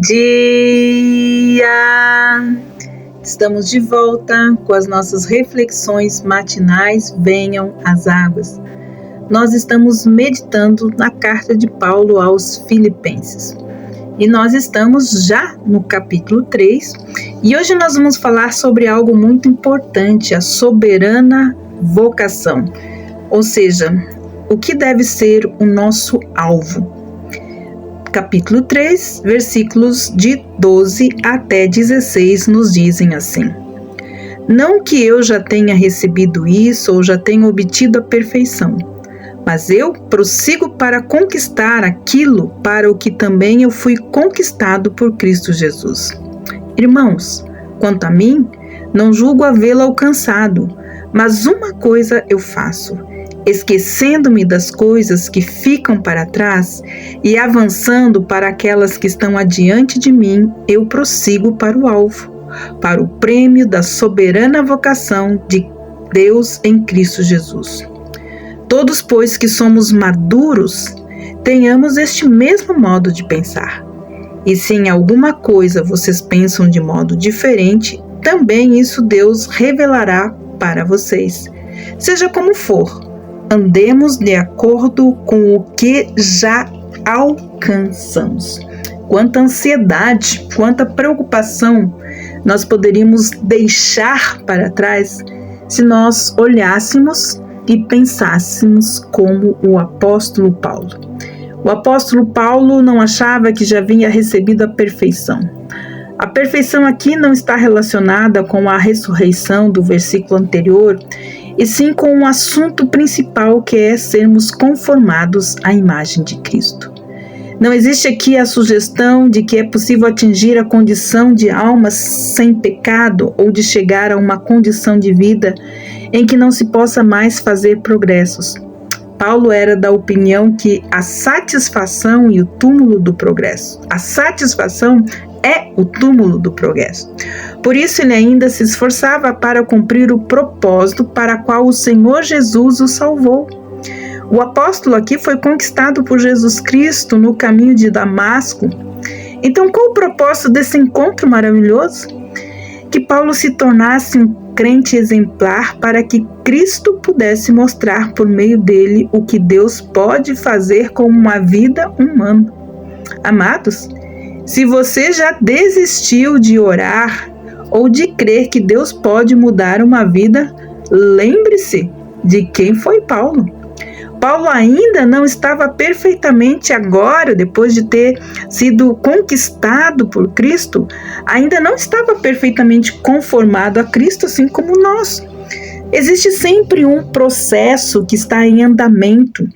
dia! Estamos de volta com as nossas reflexões matinais. Venham as águas. Nós estamos meditando na carta de Paulo aos Filipenses. E nós estamos já no capítulo 3. E hoje nós vamos falar sobre algo muito importante, a soberana vocação. Ou seja, o que deve ser o nosso alvo. Capítulo 3, versículos de 12 até 16 nos dizem assim: Não que eu já tenha recebido isso ou já tenha obtido a perfeição, mas eu prossigo para conquistar aquilo para o que também eu fui conquistado por Cristo Jesus. Irmãos, quanto a mim, não julgo havê-lo alcançado, mas uma coisa eu faço, esquecendo-me das coisas que ficam para trás e avançando para aquelas que estão adiante de mim, eu prossigo para o alvo, para o prêmio da soberana vocação de Deus em Cristo Jesus. Todos, pois, que somos maduros, tenhamos este mesmo modo de pensar. E se em alguma coisa vocês pensam de modo diferente, também isso Deus revelará para vocês. Seja como for, andemos de acordo com o que já alcançamos. Quanta ansiedade, quanta preocupação nós poderíamos deixar para trás se nós olhássemos e pensássemos como o apóstolo Paulo. O apóstolo Paulo não achava que já havia recebido a perfeição. A perfeição aqui não está relacionada com a ressurreição do versículo anterior, e sim com o assunto principal, que é sermos conformados à imagem de Cristo. Não existe aqui a sugestão de que é possível atingir a condição de alma sem pecado ou de chegar a uma condição de vida em que não se possa mais fazer progressos. Paulo era da opinião que a satisfação e o túmulo do progresso. A satisfação é o túmulo do progresso. Por isso ele ainda se esforçava para cumprir o propósito para o qual o Senhor Jesus o salvou. O apóstolo aqui foi conquistado por Jesus Cristo no caminho de Damasco. Então, qual o propósito desse encontro maravilhoso? Que Paulo se tornasse um crente exemplar para que Cristo pudesse mostrar por meio dele o que Deus pode fazer com uma vida humana. Amados, se você já desistiu de orar ou de crer que Deus pode mudar uma vida, lembre-se de quem foi Paulo. Paulo ainda não estava perfeitamente agora, depois de ter sido conquistado por Cristo, ainda não estava perfeitamente conformado a Cristo, assim como nós. Existe sempre um processo que está em andamento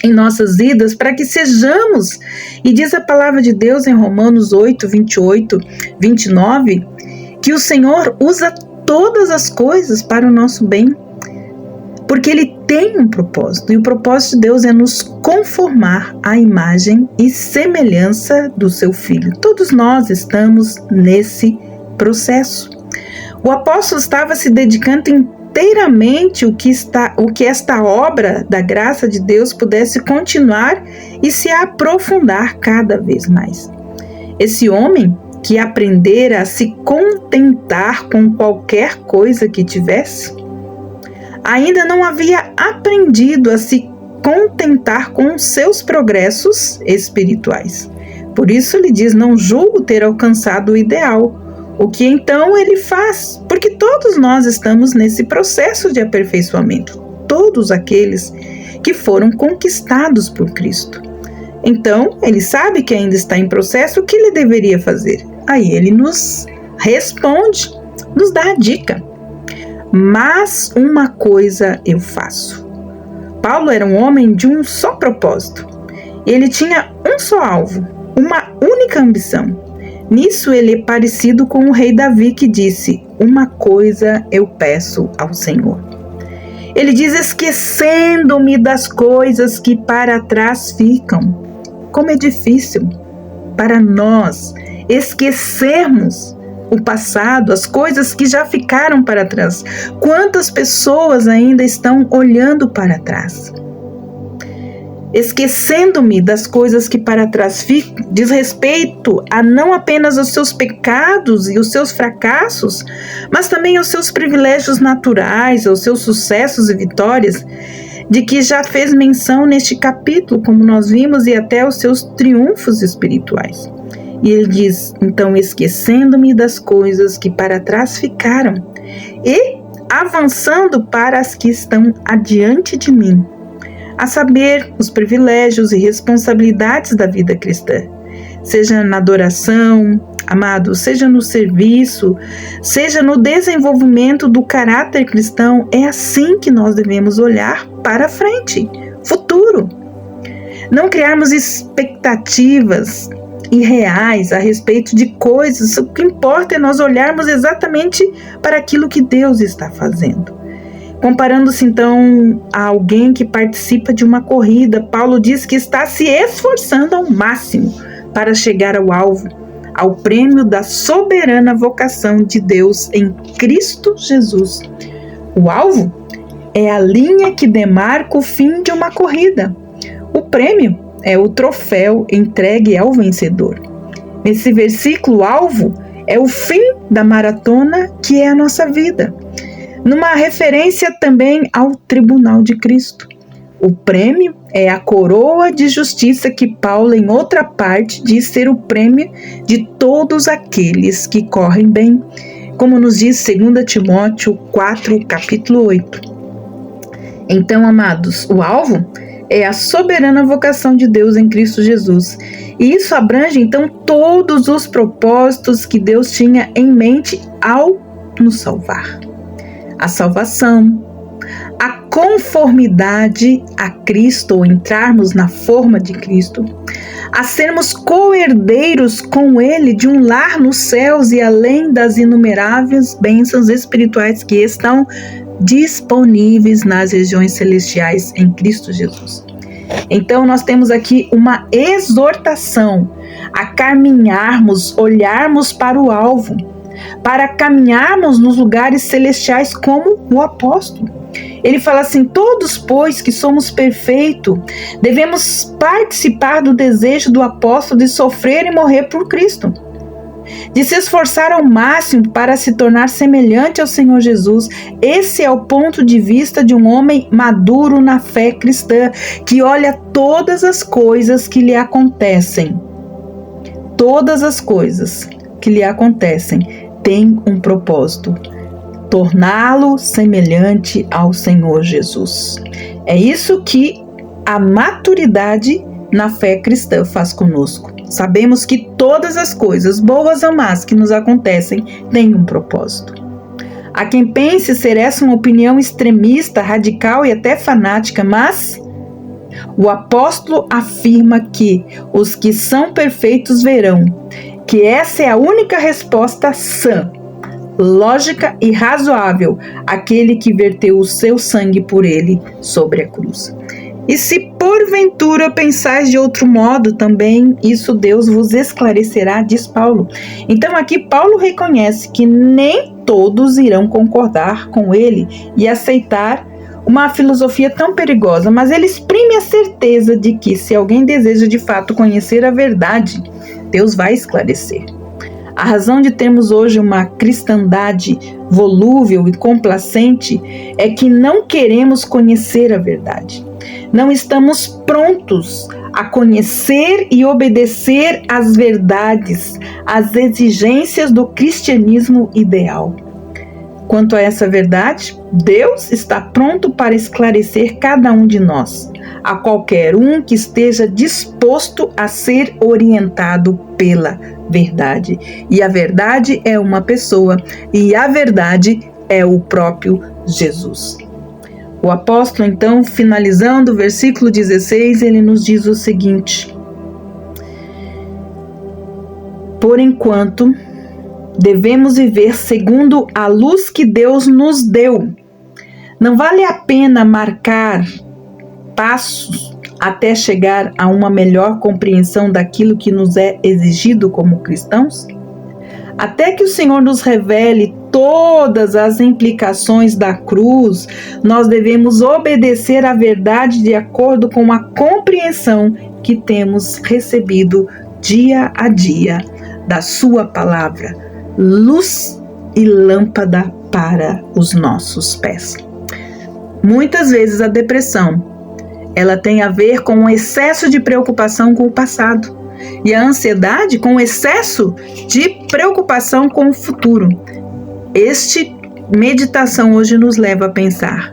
em nossas vidas para que sejamos, e diz a palavra de Deus em Romanos 8, 28, 29, que o Senhor usa todas as coisas para o nosso bem, porque Ele tem um propósito, e o propósito de Deus é nos conformar à imagem e semelhança do seu Filho. Todos nós estamos nesse processo. O apóstolo estava se dedicando inteiramente o que esta obra da graça de Deus pudesse continuar e se aprofundar cada vez mais. Esse homem que aprendera a se contentar com qualquer coisa que tivesse, ainda não havia aprendido a se contentar com os seus progressos espirituais. Por isso ele diz: não julgo ter alcançado o ideal. O que então ele faz? Porque todos nós estamos nesse processo de aperfeiçoamento. Todos aqueles que foram conquistados por Cristo. Então, ele sabe que ainda está em processo, o que ele deveria fazer? Aí ele nos responde, nos dá a dica. Mas uma coisa eu faço. Paulo era um homem de um só propósito. Ele tinha um só alvo, uma única ambição. Nisso ele é parecido com o rei Davi, que disse: uma coisa eu peço ao Senhor. Ele diz: esquecendo-me das coisas que para trás ficam. Como é difícil para nós esquecermos o passado, as coisas que já ficaram para trás. Quantas pessoas ainda estão olhando para trás? esquecendo-me das coisas que para trás ficam, diz respeito a não apenas aos seus pecados e os seus fracassos, mas também aos seus privilégios naturais, aos seus sucessos e vitórias, de que já fez menção neste capítulo, como nós vimos, e até os seus triunfos espirituais. E ele diz, então, esquecendo-me das coisas que para trás ficaram e avançando para as que estão adiante de mim, a saber, os privilégios e responsabilidades da vida cristã, seja na adoração, amado, seja no serviço, seja no desenvolvimento do caráter cristão. É assim que nós devemos olhar para frente, futuro. Não criarmos expectativas irreais a respeito de coisas. O que importa é nós olharmos exatamente para aquilo que Deus está fazendo. Comparando-se então a alguém que participa de uma corrida, Paulo diz que está se esforçando ao máximo para chegar ao alvo, ao prêmio da soberana vocação de Deus em Cristo Jesus. O alvo é a linha que demarca o fim de uma corrida. O prêmio é o troféu entregue ao vencedor. Nesse versículo, o alvo é o fim da maratona que é a nossa vida, numa referência também ao tribunal de Cristo. O prêmio é a coroa de justiça que Paulo, em outra parte, diz ser o prêmio de todos aqueles que correm bem, como nos diz 2 Timóteo 4, capítulo 8. Então, amados, o alvo é a soberana vocação de Deus em Cristo Jesus. E isso abrange, então, todos os propósitos que Deus tinha em mente ao nos salvar. A salvação, a conformidade a Cristo, ou entrarmos na forma de Cristo, a sermos co-herdeiros com Ele de um lar nos céus e além das inumeráveis bênçãos espirituais que estão disponíveis nas regiões celestiais em Cristo Jesus. Então nós temos aqui uma exortação a caminharmos, olharmos para o alvo, para caminharmos nos lugares celestiais como o apóstolo. Ele fala assim: todos, pois, que somos perfeitos, devemos participar do desejo do apóstolo de sofrer e morrer por Cristo, de se esforçar ao máximo para se tornar semelhante ao Senhor Jesus. Esse é o ponto de vista de um homem maduro na fé cristã, que olha todas as coisas que lhe acontecem. Todas as coisas que lhe acontecem têm um propósito: torná-lo semelhante ao Senhor Jesus. É isso que a maturidade na fé cristã faz conosco. Sabemos que todas as coisas, boas ou más, que nos acontecem, têm um propósito. Há quem pense ser essa uma opinião extremista, radical e até fanática, mas o apóstolo afirma que os que são perfeitos verão que essa é a única resposta sã, lógica e razoável àquele que verteu o seu sangue por ele sobre a cruz. E se porventura pensais de outro modo, também isso Deus vos esclarecerá, diz Paulo. Então aqui Paulo reconhece que nem todos irão concordar com ele e aceitar uma filosofia tão perigosa, mas ele exprime a certeza de que se alguém deseja de fato conhecer a verdade, Deus vai esclarecer. A razão de termos hoje uma cristandade volúvel e complacente é que não queremos conhecer a verdade. Não estamos prontos a conhecer e obedecer às verdades, às exigências do cristianismo ideal. Quanto a essa verdade, Deus está pronto para esclarecer cada um de nós, a qualquer um que esteja disposto a ser orientado pela verdade. E a verdade é uma pessoa, e a verdade é o próprio Jesus. O apóstolo, então, finalizando o versículo 16, ele nos diz o seguinte: por enquanto, devemos viver segundo a luz que Deus nos deu. Não vale a pena marcar passos até chegar a uma melhor compreensão daquilo que nos é exigido como cristãos? Até que o Senhor nos revele todas as implicações da cruz, nós devemos obedecer à verdade de acordo com a compreensão que temos recebido dia a dia da sua palavra, luz e lâmpada para os nossos pés. Muitas vezes a depressão, ela tem a ver com um excesso de preocupação com o passado e a ansiedade com o excesso de preocupação com o futuro. Meditação hoje nos leva a pensar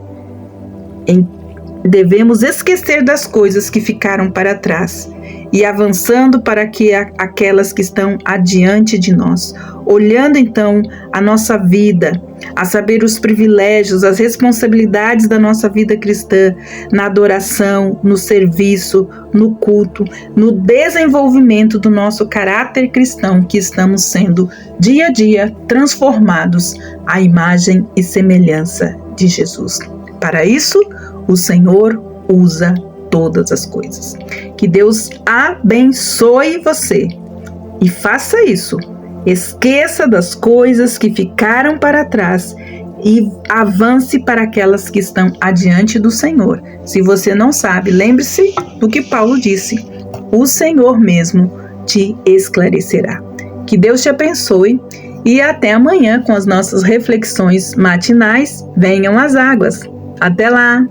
devemos esquecer das coisas que ficaram para trás e avançando para aquelas que estão adiante de nós, olhando então a nossa vida, a saber os privilégios, as responsabilidades da nossa vida cristã, na adoração, no serviço, no culto, no desenvolvimento do nosso caráter cristão, que estamos sendo dia a dia transformados à imagem e semelhança de Jesus. Para isso, o Senhor usa todas as coisas. Que Deus abençoe você e faça isso. Esqueça das coisas que ficaram para trás e avance para aquelas que estão adiante do Senhor. Se você não sabe, lembre-se do que Paulo disse: o Senhor mesmo te esclarecerá. Que Deus te abençoe e até amanhã com as nossas reflexões matinais. Venham as águas. Até lá!